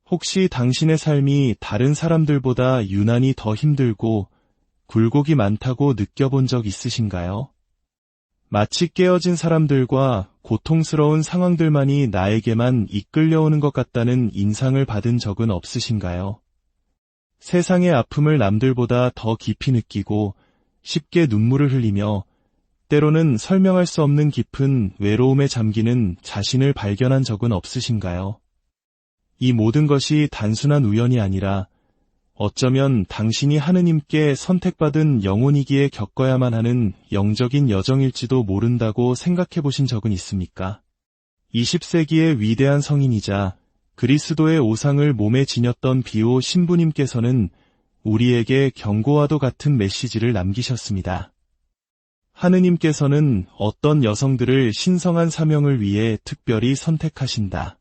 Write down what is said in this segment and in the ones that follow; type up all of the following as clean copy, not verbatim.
혹시 당신의 삶이 다른 사람들보다 유난히 더 힘들고 굴곡이 많다고 느껴본 적 있으신가요? 마치 깨어진 사람들과 고통스러운 상황들만이 나에게만 이끌려오는 것 같다는 인상을 받은 적은 없으신가요? 세상의 아픔을 남들보다 더 깊이 느끼고 쉽게 눈물을 흘리며 때로는 설명할 수 없는 깊은 외로움에 잠기는 자신을 발견한 적은 없으신가요? 이 모든 것이 단순한 우연이 아니라 어쩌면 당신이 하느님께 선택받은 영혼이기에 겪어야만 하는 영적인 여정일지도 모른다고 생각해 보신 적은 있습니까? 20세기의 위대한 성인이자 그리스도의 오상을 몸에 지녔던 비오 신부님께서는 우리에게 경고와도 같은 메시지를 남기셨습니다. 하느님께서는 어떤 여성들을 신성한 사명을 위해 특별히 선택하신다.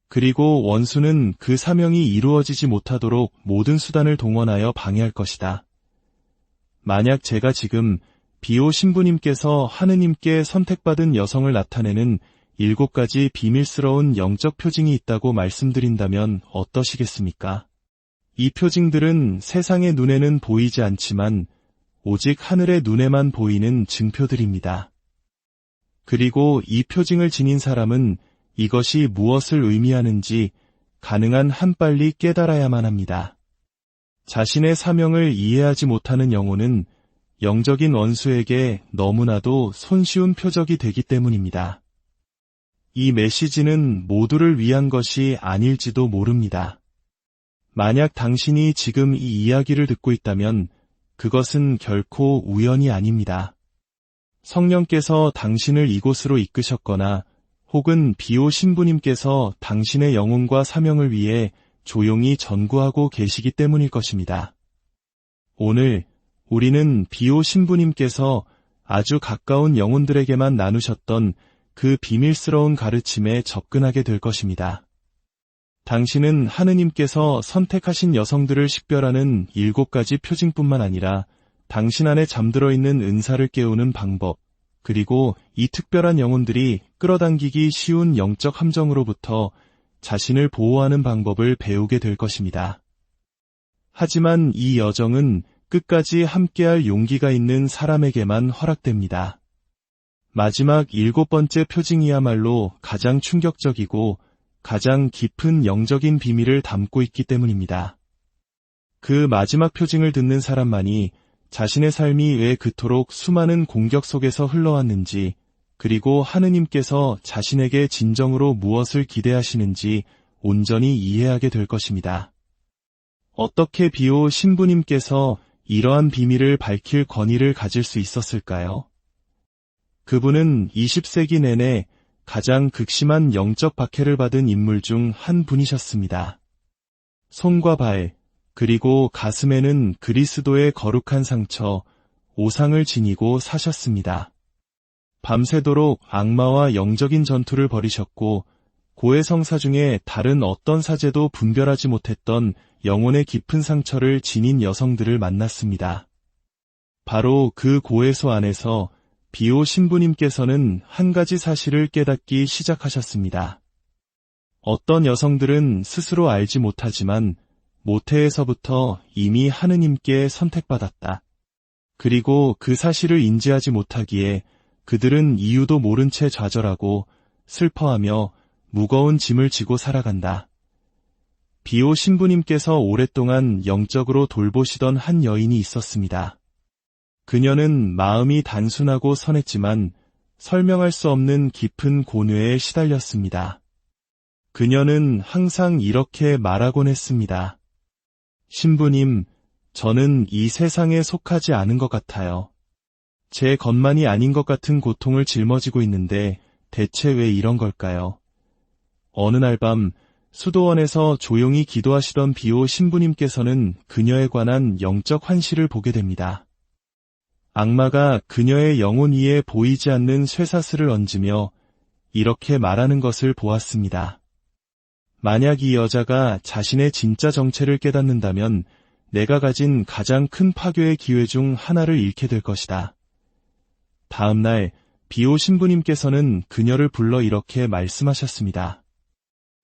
그리고 원수는 그 사명이 이루어지지 못하도록 모든 수단을 동원하여 방해할 것이다. 만약 제가 지금 비오 신부님께서 하느님께 선택받은 여성을 나타내는 7가지 비밀스러운 영적 표징이 있다고 말씀드린다면 어떠시겠습니까? 이 표징들은 세상의 눈에는 보이지 않지만 오직 하늘의 눈에만 보이는 증표들입니다. 그리고 이 표징을 지닌 사람은 이것이 무엇을 의미하는지 가능한 한 빨리 깨달아야만 합니다. 자신의 사명을 이해하지 못하는 영혼은 영적인 원수에게 너무나도 손쉬운 표적이 되기 때문입니다. 이 메시지는 모두를 위한 것이 아닐지도 모릅니다. 만약 당신이 지금 이 이야기를 듣고 있다면 그것은 결코 우연이 아닙니다. 성령께서 당신을 이곳으로 이끄셨거나 혹은 비오 신부님께서 당신의 영혼과 사명을 위해 조용히 전구하고 계시기 때문일 것입니다. 오늘 우리는 비오 신부님께서 아주 가까운 영혼들에게만 나누셨던 그 비밀스러운 가르침에 접근하게 될 것입니다. 당신은 하느님께서 선택하신 여성들을 식별하는 7가지 표징뿐만 아니라 당신 안에 잠들어 있는 은사를 깨우는 방법, 그리고 이 특별한 영혼들이 끌어당기기 쉬운 영적 함정으로부터 자신을 보호하는 방법을 배우게 될 것입니다. 하지만 이 여정은 끝까지 함께할 용기가 있는 사람에게만 허락됩니다. 마지막 7번째 표징이야말로 가장 충격적이고 가장 깊은 영적인 비밀을 담고 있기 때문입니다. 그 마지막 표징을 듣는 사람만이 자신의 삶이 왜 그토록 수많은 공격 속에서 흘러왔는지, 그리고 하느님께서 자신에게 진정으로 무엇을 기대하시는지 온전히 이해하게 될 것입니다. 어떻게 비오 신부님께서 이러한 비밀을 밝힐 권위를 가질 수 있었을까요? 그분은 20세기 내내 가장 극심한 영적 박해를 받은 인물 중 한 분이셨습니다. 손과 발, 그리고 가슴에는 그리스도의 거룩한 상처, 오상을 지니고 사셨습니다. 밤새도록 악마와 영적인 전투를 벌이셨고 고해성사 중에 다른 어떤 사제도 분별하지 못했던 영혼의 깊은 상처를 지닌 여성들을 만났습니다. 바로 그 고해소 안에서 비오 신부님께서는 한 가지 사실을 깨닫기 시작하셨습니다. 어떤 여성들은 스스로 알지 못하지만 모태에서부터 이미 하느님께 선택받았다. 그리고 그 사실을 인지하지 못하기에 그들은 이유도 모른 채 좌절하고 슬퍼하며 무거운 짐을 지고 살아간다. 비오 신부님께서 오랫동안 영적으로 돌보시던 한 여인이 있었습니다. 그녀는 마음이 단순하고 선했지만 설명할 수 없는 깊은 고뇌에 시달렸습니다. 그녀는 항상 이렇게 말하곤 했습니다. 신부님, 저는 이 세상에 속하지 않은 것 같아요. 제 것만이 아닌 것 같은 고통을 짊어지고 있는데 대체 왜 이런 걸까요? 어느 날 밤 수도원에서 조용히 기도하시던 비오 신부님께서는 그녀에 관한 영적 환시를 보게 됩니다. 악마가 그녀의 영혼 위에 보이지 않는 쇠사슬을 얹으며 이렇게 말하는 것을 보았습니다. 만약 이 여자가 자신의 진짜 정체를 깨닫는다면 내가 가진 가장 큰 파괴의 기회 중 하나를 잃게 될 것이다. 다음 날 비오 신부님께서는 그녀를 불러 이렇게 말씀하셨습니다.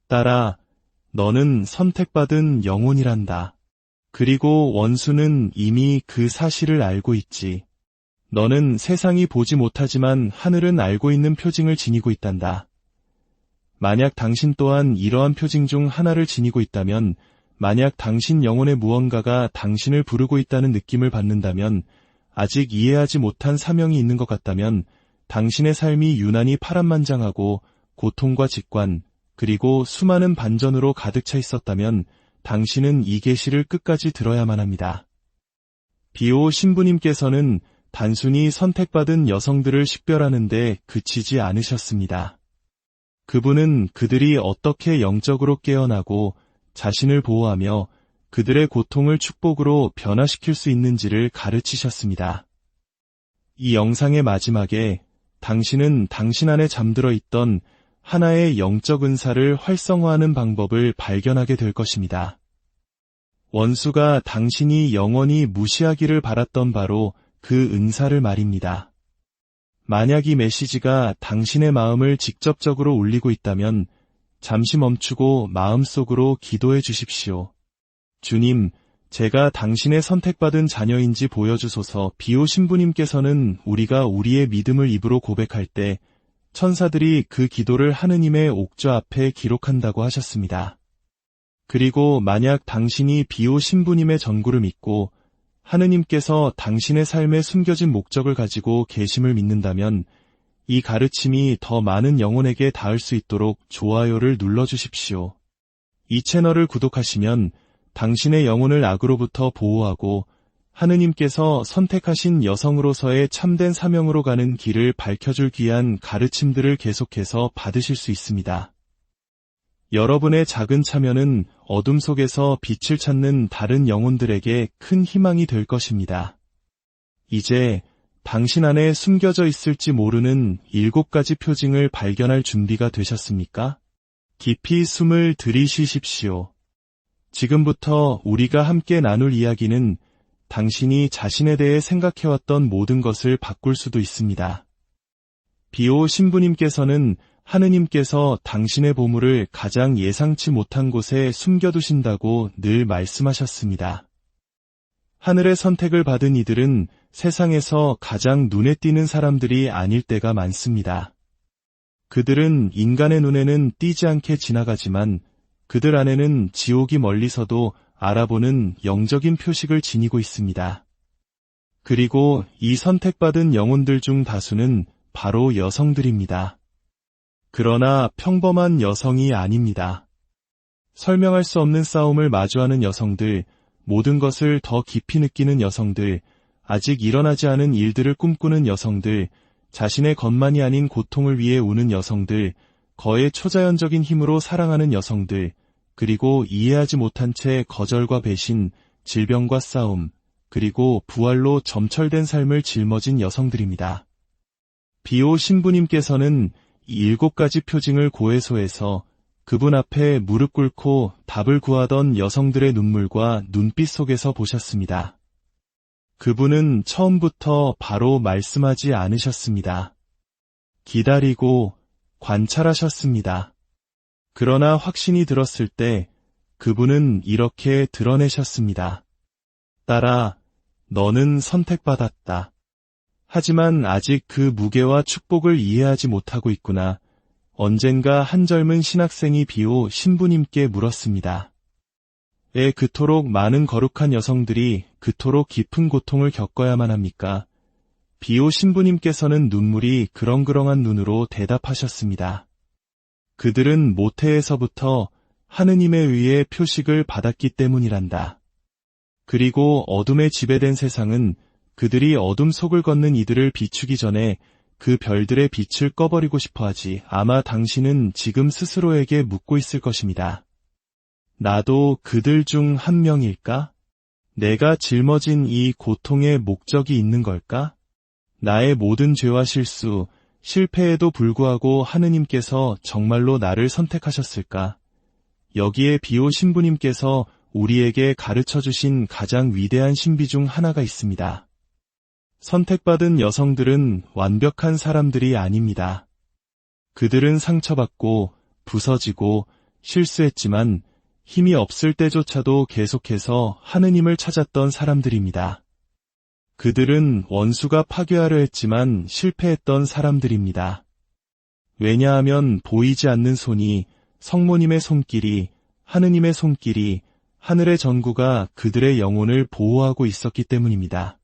딸아, 너는 선택받은 영혼이란다. 그리고 원수는 이미 그 사실을 알고 있지. 너는 세상이 보지 못하지만 하늘은 알고 있는 표징을 지니고 있단다. 만약 당신 또한 이러한 표징 중 하나를 지니고 있다면, 만약 당신 영혼의 무언가가 당신을 부르고 있다는 느낌을 받는다면, 아직 이해하지 못한 사명이 있는 것 같다면, 당신의 삶이 유난히 파란만장하고 고통과 직관, 그리고 수많은 반전으로 가득 차 있었다면, 당신은 이 계시를 끝까지 들어야만 합니다. 비오 신부님께서는 단순히 선택받은 여성들을 식별하는 데 그치지 않으셨습니다. 그분은 그들이 어떻게 영적으로 깨어나고 자신을 보호하며 그들의 고통을 축복으로 변화시킬 수 있는지를 가르치셨습니다. 이 영상의 마지막에 당신은 당신 안에 잠들어 있던 하나의 영적 은사를 활성화하는 방법을 발견하게 될 것입니다. 원수가 당신이 영원히 무시하기를 바랐던 바로 그 은사를 말입니다. 만약 이 메시지가 당신의 마음을 직접적으로 울리고 있다면 잠시 멈추고 마음속으로 기도해 주십시오. 주님, 제가 당신의 선택받은 자녀인지 보여주소서. 비오 신부님께서는 우리가 우리의 믿음을 입으로 고백할 때 천사들이 그 기도를 하느님의 옥좌 앞에 기록한다고 하셨습니다. 그리고 만약 당신이 비오 신부님의 전구를 믿고 하느님께서 당신의 삶에 숨겨진 목적을 가지고 계심을 믿는다면 이 가르침이 더 많은 영혼에게 닿을 수 있도록 좋아요를 눌러주십시오. 이 채널을 구독하시면 당신의 영혼을 악으로부터 보호하고 하느님께서 선택하신 여성으로서의 참된 사명으로 가는 길을 밝혀줄 귀한 가르침들을 계속해서 받으실 수 있습니다. 여러분의 작은 참여는 어둠 속에서 빛을 찾는 다른 영혼들에게 큰 희망이 될 것입니다. 이제 당신 안에 숨겨져 있을지 모르는 7가지 표징을 발견할 준비가 되셨습니까? 깊이 숨을 들이쉬십시오. 지금부터 우리가 함께 나눌 이야기는 당신이 자신에 대해 생각해왔던 모든 것을 바꿀 수도 있습니다. 비오 신부님께서는 하느님께서 당신의 보물을 가장 예상치 못한 곳에 숨겨두신다고 늘 말씀하셨습니다. 하늘의 선택을 받은 이들은 세상에서 가장 눈에 띄는 사람들이 아닐 때가 많습니다. 그들은 인간의 눈에는 띄지 않게 지나가지만 그들 안에는 지옥이 멀리서도 알아보는 영적인 표식을 지니고 있습니다. 그리고 이 선택받은 영혼들 중 다수는 바로 여성들입니다. 그러나 평범한 여성이 아닙니다. 설명할 수 없는 싸움을 마주하는 여성들, 모든 것을 더 깊이 느끼는 여성들, 아직 일어나지 않은 일들을 꿈꾸는 여성들, 자신의 것만이 아닌 고통을 위해 우는 여성들, 거의 초자연적인 힘으로 사랑하는 여성들, 그리고 이해하지 못한 채 거절과 배신, 질병과 싸움, 그리고 부활로 점철된 삶을 짊어진 여성들입니다. 비오 신부님께서는 이 7가지 표징을 고해소해서 그분 앞에 무릎 꿇고 답을 구하던 여성들의 눈물과 눈빛 속에서 보셨습니다. 그분은 처음부터 바로 말씀하지 않으셨습니다. 기다리고 관찰하셨습니다. 그러나 확신이 들었을 때 그분은 이렇게 드러내셨습니다. 딸아, 너는 선택받았다. 하지만 아직 그 무게와 축복을 이해하지 못하고 있구나. 언젠가 한 젊은 신학생이 비오 신부님께 물었습니다. 왜 그토록 많은 거룩한 여성들이 그토록 깊은 고통을 겪어야만 합니까? 비오 신부님께서는 눈물이 그렁그렁한 눈으로 대답하셨습니다. 그들은 모태에서부터 하느님에 의해 표식을 받았기 때문이란다. 그리고 어둠에 지배된 세상은 그들이 어둠 속을 걷는 이들을 비추기 전에 그 별들의 빛을 꺼버리고 싶어하지. 아마 당신은 지금 스스로에게 묻고 있을 것입니다. 나도 그들 중 한 명일까? 내가 짊어진 이 고통의 목적이 있는 걸까? 나의 모든 죄와 실수, 실패에도 불구하고 하느님께서 정말로 나를 선택하셨을까? 여기에 비오 신부님께서 우리에게 가르쳐주신 가장 위대한 신비 중 하나가 있습니다. 선택받은 여성들은 완벽한 사람들이 아닙니다. 그들은 상처받고 부서지고 실수했지만 힘이 없을 때조차도 계속해서 하느님을 찾았던 사람들입니다. 그들은 원수가 파괴하려 했지만 실패했던 사람들입니다. 왜냐하면 보이지 않는 손이, 성모님의 손길이, 하느님의 손길이, 하늘의 전구가 그들의 영혼을 보호하고 있었기 때문입니다.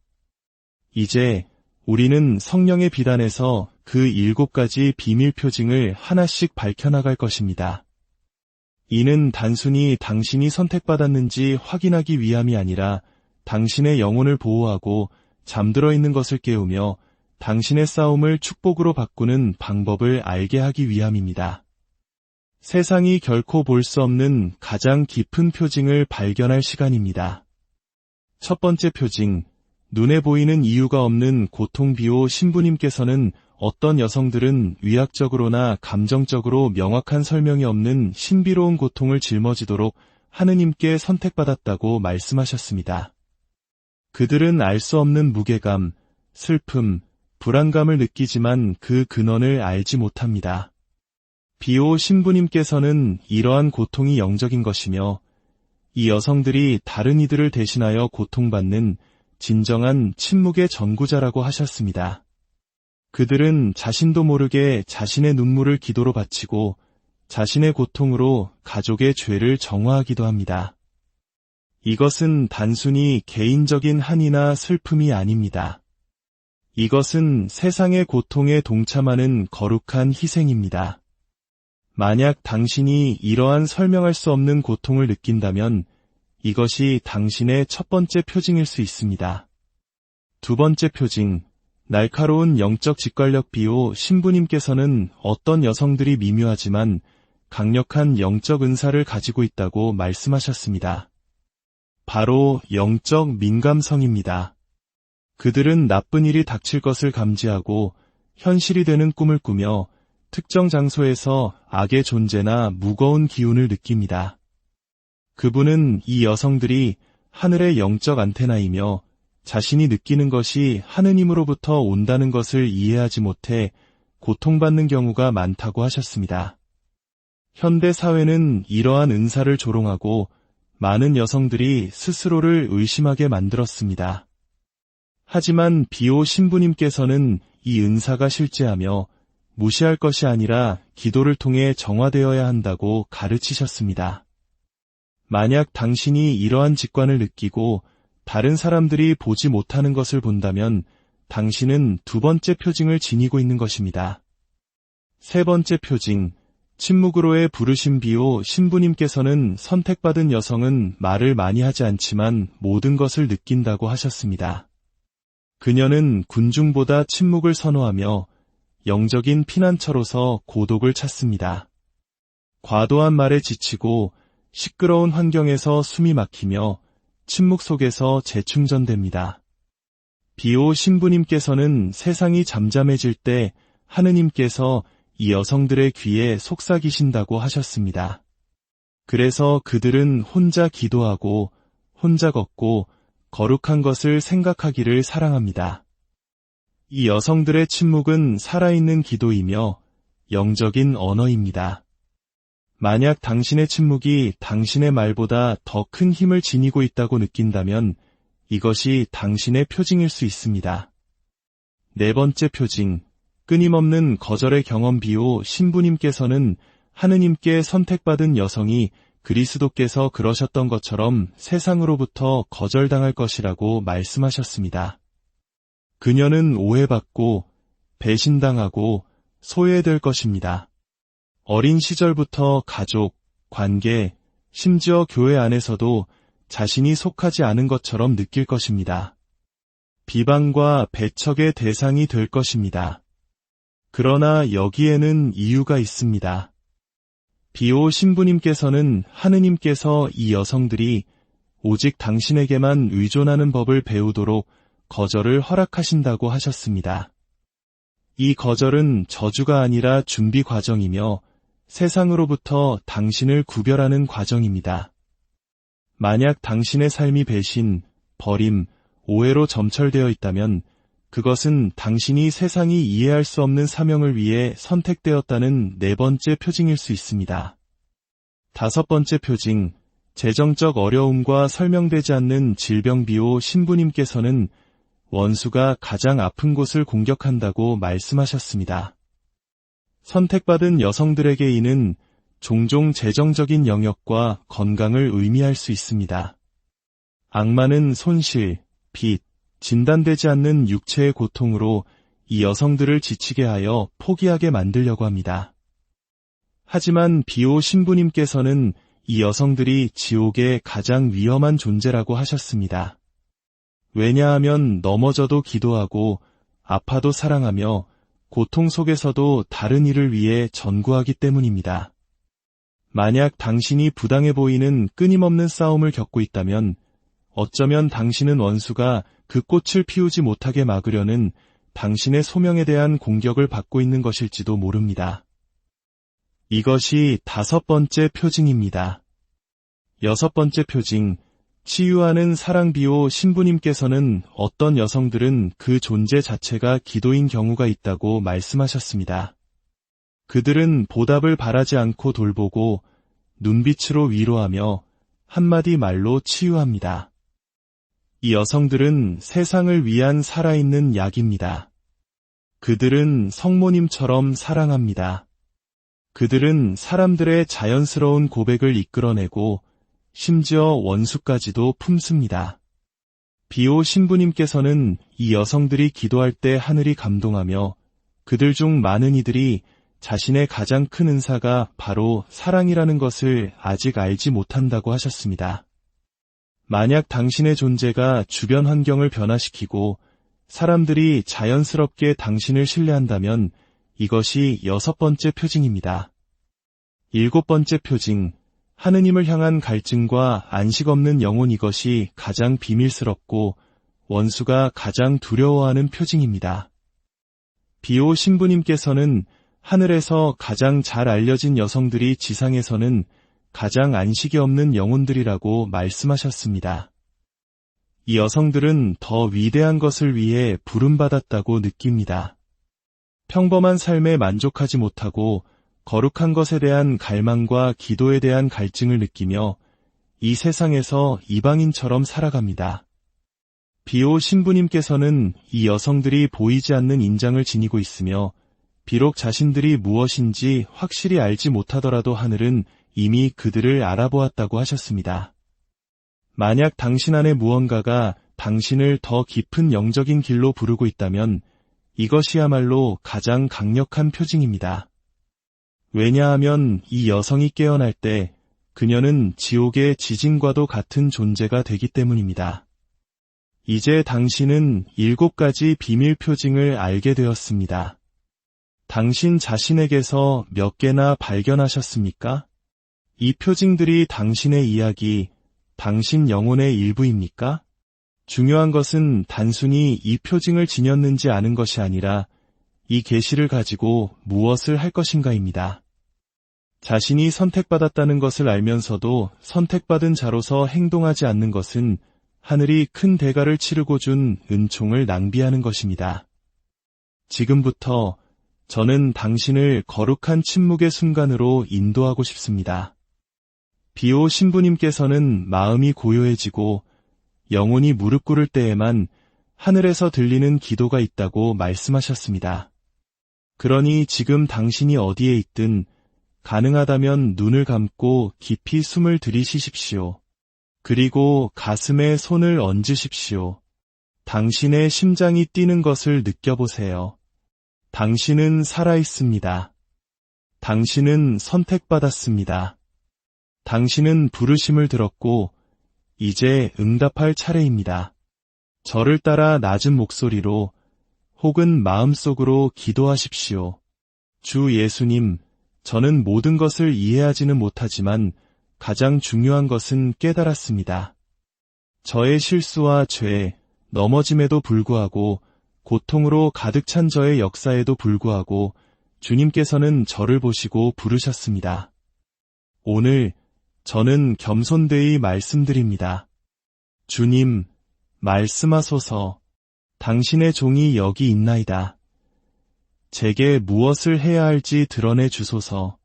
이제 우리는 성령의 비단에서 그 7가지 비밀 표징을 하나씩 밝혀나갈 것입니다. 이는 단순히 당신이 선택받았는지 확인하기 위함이 아니라 당신의 영혼을 보호하고 잠들어 있는 것을 깨우며 당신의 싸움을 축복으로 바꾸는 방법을 알게 하기 위함입니다. 세상이 결코 볼 수 없는 가장 깊은 표징을 발견할 시간입니다. 첫 번째 표징, 눈에 보이는 이유가 없는 고통 비호 신부님께서는 어떤 여성들은 위학적으로나 감정적으로 명확한 설명이 없는 신비로운 고통을 짊어지도록 하느님께 선택받았다고 말씀하셨습니다. 그들은 알 수 없는 무게감, 슬픔, 불안감을 느끼지만 그 근원을 알지 못합니다. 비호 신부님께서는 이러한 고통이 영적인 것이며 이 여성들이 다른 이들을 대신하여 고통받는 진정한 침묵의 전구자라고 하셨습니다. 그들은 자신도 모르게 자신의 눈물을 기도로 바치고 자신의 고통으로 가족의 죄를 정화하기도 합니다. 이것은 단순히 개인적인 한이나 슬픔이 아닙니다. 이것은 세상의 고통에 동참하는 거룩한 희생입니다. 만약 당신이 이러한 설명할 수 없는 고통을 느낀다면 이것이 당신의 첫 번째 표징일 수 있습니다. 두 번째 표징, 날카로운 영적 직관력 비호 신부님께서는 어떤 여성들이 미묘하지만 강력한 영적 은사를 가지고 있다고 말씀하셨습니다. 바로 영적 민감성입니다. 그들은 나쁜 일이 닥칠 것을 감지하고 현실이 되는 꿈을 꾸며 특정 장소에서 악의 존재나 무거운 기운을 느낍니다. 그분은 이 여성들이 하늘의 영적 안테나이며 자신이 느끼는 것이 하느님으로부터 온다는 것을 이해하지 못해 고통받는 경우가 많다고 하셨습니다. 현대 사회는 이러한 은사를 조롱하고 많은 여성들이 스스로를 의심하게 만들었습니다. 하지만 비호 신부님께서는 이 은사가 실제하며 무시할 것이 아니라 기도를 통해 정화되어야 한다고 가르치셨습니다. 만약 당신이 이러한 직관을 느끼고 다른 사람들이 보지 못하는 것을 본다면 당신은 두 번째 표징을 지니고 있는 것입니다. 세 번째 표징, 침묵으로의 부르심 비호 신부님께서는 선택받은 여성은 말을 많이 하지 않지만 모든 것을 느낀다고 하셨습니다. 그녀는 군중보다 침묵을 선호하며 영적인 피난처로서 고독을 찾습니다. 과도한 말에 지치고 시끄러운 환경에서 숨이 막히며 침묵 속에서 재충전됩니다. 비호 신부님께서는 세상이 잠잠해질 때 하느님께서 이 여성들의 귀에 속삭이신다고 하셨습니다. 그래서 그들은 혼자 기도하고 혼자 걷고 거룩한 것을 생각하기를 사랑합니다. 이 여성들의 침묵은 살아있는 기도이며 영적인 언어입니다. 만약 당신의 침묵이 당신의 말보다 더 큰 힘을 지니고 있다고 느낀다면 이것이 당신의 표징일 수 있습니다. 네 번째 표징, 끊임없는 거절의 경험 비호 신부님께서는 하느님께 선택받은 여성이 그리스도께서 그러셨던 것처럼 세상으로부터 거절당할 것이라고 말씀하셨습니다. 그녀는 오해받고 배신당하고 소외될 것입니다. 어린 시절부터 가족, 관계, 심지어 교회 안에서도 자신이 속하지 않은 것처럼 느낄 것입니다. 비방과 배척의 대상이 될 것입니다. 그러나 여기에는 이유가 있습니다. 비호 신부님께서는 하느님께서 이 여성들이 오직 당신에게만 의존하는 법을 배우도록 거절을 허락하신다고 하셨습니다. 이 거절은 저주가 아니라 준비 과정이며 세상으로부터 당신을 구별하는 과정입니다. 만약 당신의 삶이 배신, 버림, 오해로 점철되어 있다면 그것은 당신이 세상이 이해할 수 없는 사명을 위해 선택되었다는 네 번째 표징일 수 있습니다. 다섯 번째 표징, 재정적 어려움과 설명되지 않는 질병 비호 신부님께서는 원수가 가장 아픈 곳을 공격한다고 말씀하셨습니다. 선택받은 여성들에게 이는 종종 재정적인 영역과 건강을 의미할 수 있습니다. 악마는 손실, 빚, 진단되지 않는 육체의 고통으로 이 여성들을 지치게 하여 포기하게 만들려고 합니다. 하지만 비호 신부님께서는 이 여성들이 지옥의 가장 위험한 존재라고 하셨습니다. 왜냐하면 넘어져도 기도하고 아파도 사랑하며 고통 속에서도 다른 이를 위해 전구하기 때문입니다. 만약 당신이 부당해 보이는 끊임없는 싸움을 겪고 있다면 어쩌면 당신은 원수가 그 꽃을 피우지 못하게 막으려는 당신의 소명에 대한 공격을 받고 있는 것일지도 모릅니다. 이것이 5번째 표징입니다. 6번째 표징, 치유하는 사랑 비호 신부님께서는 어떤 여성들은 그 존재 자체가 기도인 경우가 있다고 말씀하셨습니다. 그들은 보답을 바라지 않고 돌보고 눈빛으로 위로하며 한마디 말로 치유합니다. 이 여성들은 세상을 위한 살아있는 약입니다. 그들은 성모님처럼 사랑합니다. 그들은 사람들의 자연스러운 고백을 이끌어내고 심지어 원수까지도 품습니다. 비호 신부님께서는 이 여성들이 기도할 때 하늘이 감동하며 그들 중 많은 이들이 자신의 가장 큰 은사가 바로 사랑이라는 것을 아직 알지 못한다고 하셨습니다. 만약 당신의 존재가 주변 환경을 변화시키고 사람들이 자연스럽게 당신을 신뢰한다면 이것이 6번째 표징입니다. 7번째 표징, 하느님을 향한 갈증과 안식 없는 영혼 이것이 가장 비밀스럽고 원수가 가장 두려워하는 표징입니다. 비호 신부님께서는 하늘에서 가장 잘 알려진 여성들이 지상에서는 가장 안식이 없는 영혼들이라고 말씀하셨습니다. 이 여성들은 더 위대한 것을 위해 부름받았다고 느낍니다. 평범한 삶에 만족하지 못하고 거룩한 것에 대한 갈망과 기도에 대한 갈증을 느끼며 이 세상에서 이방인처럼 살아갑니다. 비호 신부님께서는 이 여성들이 보이지 않는 인장을 지니고 있으며 비록 자신들이 무엇인지 확실히 알지 못하더라도 하늘은 이미 그들을 알아보았다고 하셨습니다. 만약 당신 안에 무언가가 당신을 더 깊은 영적인 길로 부르고 있다면 이것이야말로 가장 강력한 표징입니다. 왜냐하면 이 여성이 깨어날 때 그녀는 지옥의 지진과도 같은 존재가 되기 때문입니다. 이제 당신은 7가지 비밀 표징을 알게 되었습니다. 당신 자신에게서 몇 개나 발견하셨습니까? 이 표징들이 당신의 이야기, 당신 영혼의 일부입니까? 중요한 것은 단순히 이 표징을 지녔는지 아는 것이 아니라 이 계시를 가지고 무엇을 할 것인가입니다. 자신이 선택받았다는 것을 알면서도 선택받은 자로서 행동하지 않는 것은 하늘이 큰 대가를 치르고 준 은총을 낭비하는 것입니다. 지금부터 저는 당신을 거룩한 침묵의 순간으로 인도하고 싶습니다. 비호 신부님께서는 마음이 고요해지고 영혼이 무릎 꿇을 때에만 하늘에서 들리는 기도가 있다고 말씀하셨습니다. 그러니 지금 당신이 어디에 있든 가능하다면 눈을 감고 깊이 숨을 들이쉬십시오. 그리고 가슴에 손을 얹으십시오. 당신의 심장이 뛰는 것을 느껴보세요. 당신은 살아있습니다. 당신은 선택받았습니다. 당신은 부르심을 들었고 이제 응답할 차례입니다. 저를 따라 낮은 목소리로 혹은 마음속으로 기도하십시오. 주 예수님, 저는 모든 것을 이해하지는 못하지만 가장 중요한 것은 깨달았습니다. 저의 실수와 죄, 넘어짐에도 불구하고 고통으로 가득 찬 저의 역사에도 불구하고 주님께서는 저를 보시고 부르셨습니다. 오늘 저는 겸손되이 말씀드립니다. 주님, 말씀하소서. 당신의 종이 여기 있나이다. 제게 무엇을 해야 할지 드러내 주소서.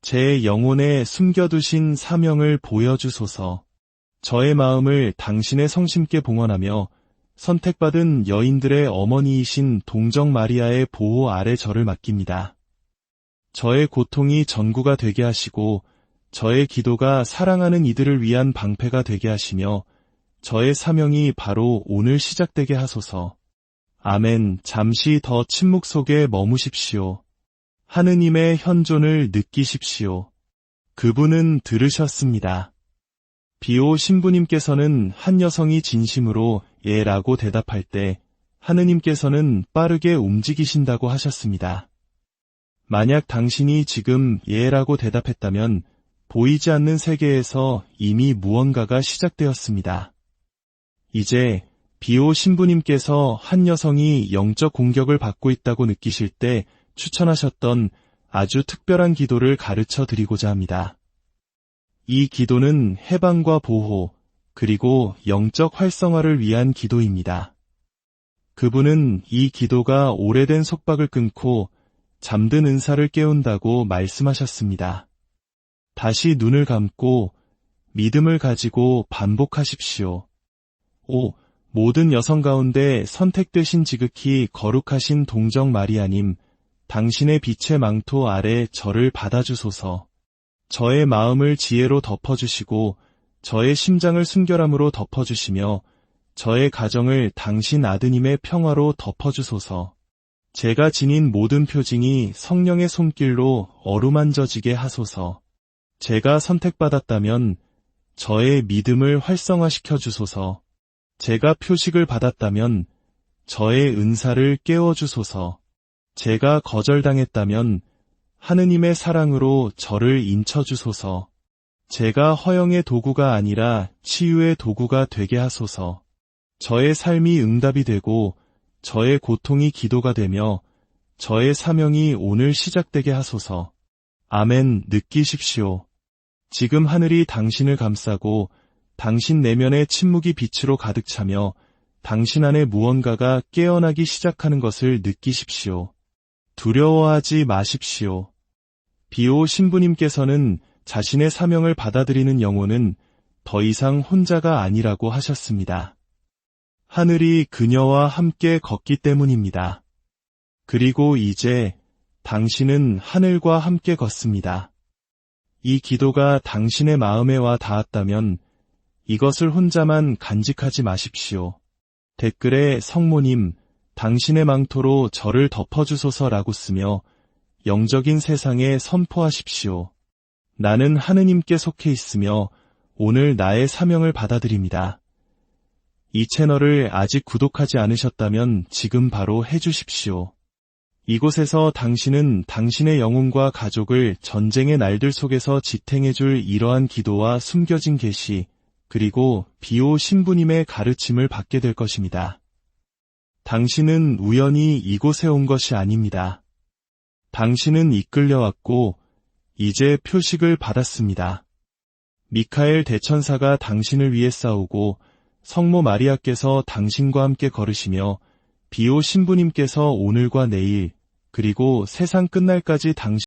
제 영혼에 숨겨두신 사명을 보여주소서. 저의 마음을 당신의 성심께 봉헌하며 선택받은 여인들의 어머니이신 동정 마리아의 보호 아래 저를 맡깁니다. 저의 고통이 전구가 되게 하시고 저의 기도가 사랑하는 이들을 위한 방패가 되게 하시며 저의 사명이 바로 오늘 시작되게 하소서. 아멘. 잠시 더 침묵 속에 머무십시오. 하느님의 현존을 느끼십시오. 그분은 들으셨습니다. 비오 신부님께서는 한 여성이 진심으로 예 라고 대답할 때 하느님께서는 빠르게 움직이신다고 하셨습니다. 만약 당신이 지금 예 라고 대답했다면 보이지 않는 세계에서 이미 무언가가 시작되었습니다. 이제 비오 신부님께서 한 여성이 영적 공격을 받고 있다고 느끼실 때 추천하셨던 아주 특별한 기도를 가르쳐 드리고자 합니다. 이 기도는 해방과 보호, 그리고 영적 활성화를 위한 기도입니다. 그분은 이 기도가 오래된 속박을 끊고 잠든 은사를 깨운다고 말씀하셨습니다. 다시 눈을 감고 믿음을 가지고 반복하십시오. 오, 모든 여성 가운데 선택되신 지극히 거룩하신 동정 마리아님, 당신의 빛의 망토 아래 저를 받아주소서. 저의 마음을 지혜로 덮어주시고 저의 심장을 순결함으로 덮어주시며 저의 가정을 당신 아드님의 평화로 덮어주소서. 제가 지닌 모든 표징이 성령의 손길로 어루만져지게 하소서. 제가 선택받았다면 저의 믿음을 활성화시켜 주소서. 제가 표식을 받았다면 저의 은사를 깨워주소서. 제가 거절당했다면 하느님의 사랑으로 저를 인쳐주소서. 제가 허영의 도구가 아니라 치유의 도구가 되게 하소서. 저의 삶이 응답이 되고 저의 고통이 기도가 되며 저의 사명이 오늘 시작되게 하소서. 아멘. 느끼십시오. 지금 하늘이 당신을 감싸고 당신 내면의 침묵이 빛으로 가득 차며 당신 안에 무언가가 깨어나기 시작하는 것을 느끼십시오. 두려워하지 마십시오. 비오 신부님께서는 자신의 사명을 받아들이는 영혼은 더 이상 혼자가 아니라고 하셨습니다. 하늘이 그녀와 함께 걷기 때문입니다. 그리고 이제 당신은 하늘과 함께 걷습니다. 이 기도가 당신의 마음에 와 닿았다면 이것을 혼자만 간직하지 마십시오. 댓글에 성모님, 당신의 망토로 저를 덮어주소서라고 쓰며 영적인 세상에 선포하십시오. 나는 하느님께 속해 있으며 오늘 나의 사명을 받아들입니다. 이 채널을 아직 구독하지 않으셨다면 지금 바로 해주십시오. 이곳에서 당신은 당신의 영혼과 가족을 전쟁의 날들 속에서 지탱해줄 이러한 기도와 숨겨진 계시, 그리고 비오 신부님의 가르침을 받게 될 것입니다. 당신은 우연히 이곳에 온 것이 아닙니다. 당신은 이끌려왔고 이제 표식을 받았습니다. 미카엘 대천사가 당신을 위해 싸우고 성모 마리아께서 당신과 함께 걸으시며 비오 신부님께서 오늘과 내일 그리고 세상 끝날까지 당신